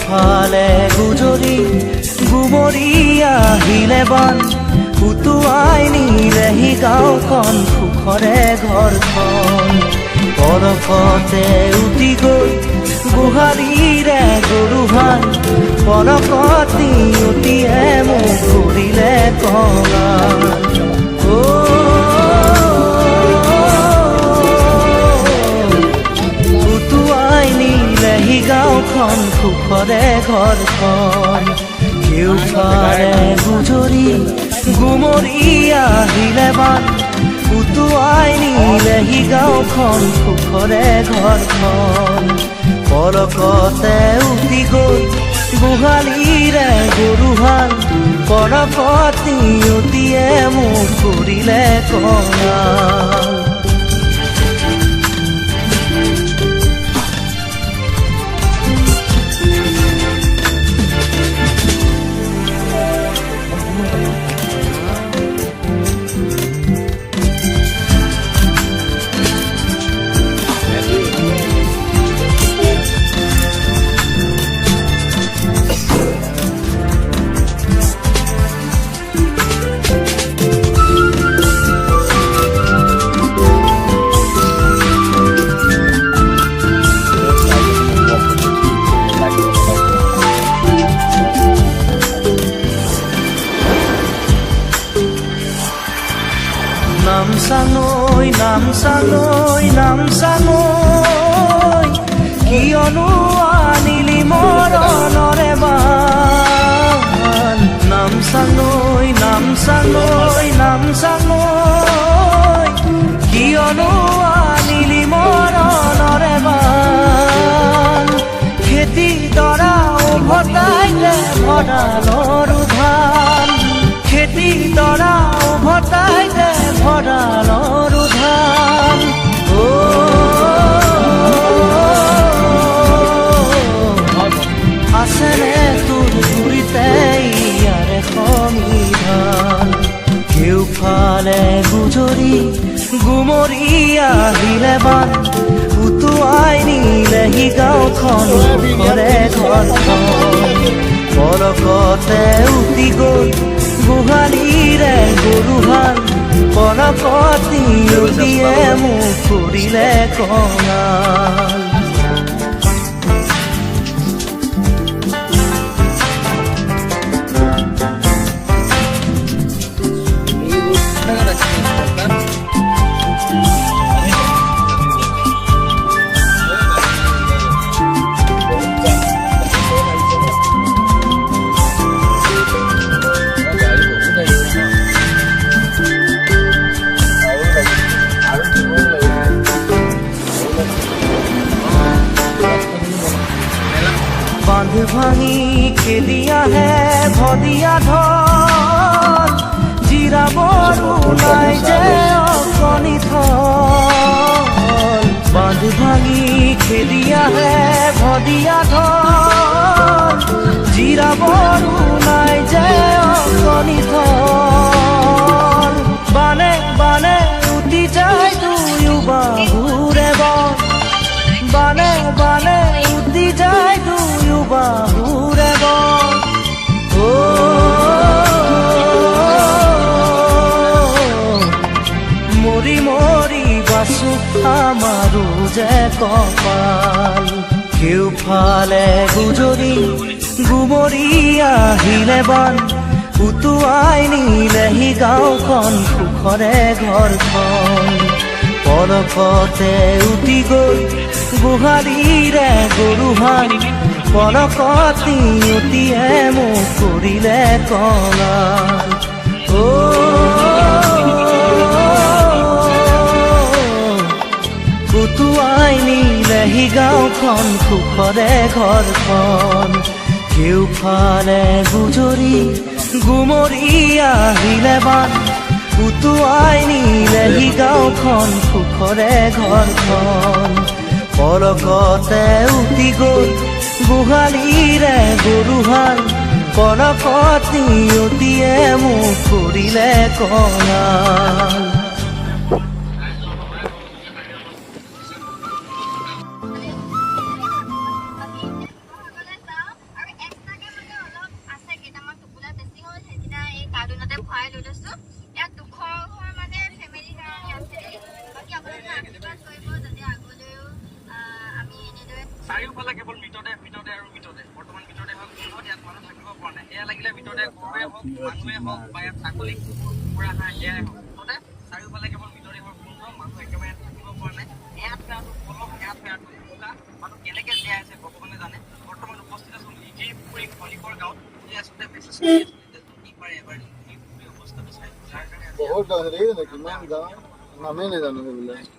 কেউফালে গুজৰি গুমৰি আহিলে বান উটুৱাই নিলেহি গাঁওখন সুখৰে ঘৰখন পলকতে উটি গৈ গোহালিৰে গৰুহাল পলকতি উটিয়ে মোক কৰিলে কঙাল উটুৱাই নিলেহি গাঁওখন সুখৰে ঘৰখন কেউফালে গুজৰি গুমৰি আহিলে বান উটুৱাই নিলেহি গাঁওখন সুখৰে ঘৰখন পলকতে উটি গৈ গোহালিৰে গৰুহাল পলকতি উটিয়ে মোক কৰিলে কঙাল নামচাঙৈ কিয়নো আনিলি মৰণৰে বান নামচাঙৈ কিয়নো আনিলি মৰণৰে বান খেতি দৰা উভতাইলে ভঁৰালৰ ধান খেতি দৰা উভতাইলে ভঁৰালৰ ধান আছেনে তোৰ গুৰিতে ইয়াৰে সংবিধান কেউফালে গুজৰি গুমৰি আহিলে বান উটুৱাই নিলেহি গাঁওখন সুখৰে ঘৰখন পলকতে উটি গৈ গোহালিৰে গৰুহাল পলকতি উটিয়ে মোক কৰিলে কঙাল বান্ধ ভাঙি খেলি আহে ভদিয়া ধন জিৰাবৰো নাই যে অকণি থল বান্ধ ভাঙি খেলি আহে ভদিয়া ধন জিৰাবৰো নাই যে অকণি থল বানে বানে উটি যায় দুয়ো বাহুৰে বন বানে বানে উটি যায় দুয়ো বাহুৰে বন মৰি মৰি বাচো আমাৰো যে কপাল কেউফালে গুজৰি গুমৰি আহিলে বান উটুৱাই নিলেহি গাঁওখন সুখৰে ঘৰখন পলকতে উটি গৈ গোহালিৰে গৰুহাল পলকতি উটিয়ে মোক কৰিলে কঙাল উটুৱাই নিলেহি গাঁওখন সুখৰে ঘৰখন কেউফালে গুজৰি গুমৰি আহিলে বান উটুৱাই নিলেহি গাঁওখন সুখৰে ঘৰখন পলকতে উটি গৈ গোহালিৰে গৰুহাল পলকতি উটিয়ে মোক কৰিলে কঙাল চাৰিওফালে কেৱল মৃতদেহ আৰু মৃতদেহ। বৰ্তমান মৃতদেহৰ গোন্ধত ইয়াত মানুহ থাকিব পৰা নাই। এয়া লাগিলে মৃতদেহ গৰুৱে হওক, মানুহে হওক বা ইয়াত ছাগলী, কুকুৰা, হাঁহ এয়াই হওক। মুঠতে চাৰিওফালে কেৱল মৃতদেহৰ গোন্ধ, মানুহ একেবাৰে ইয়াত থাকিব পৰা নাই। এয়া থোৱাটো পলস, এয়া থোৱাটো বোকা। মানুহ কেনেকে জীয়াই আছে ভগৱানে জানে। বৰ্তমান উপস্থিত আছো লিগিৰপুখুৰী খনিকৰ গাঁৱত। এই আচলতে মেছেজ কৰি আছো যে যদি পাৰে এবাৰ লিগিৰপুখুৰী অৱস্থাটো চাই যাৰ কাৰণে বহুত হেৰি কিমান গাঁও নামেই নাজানো সেইবিলাক।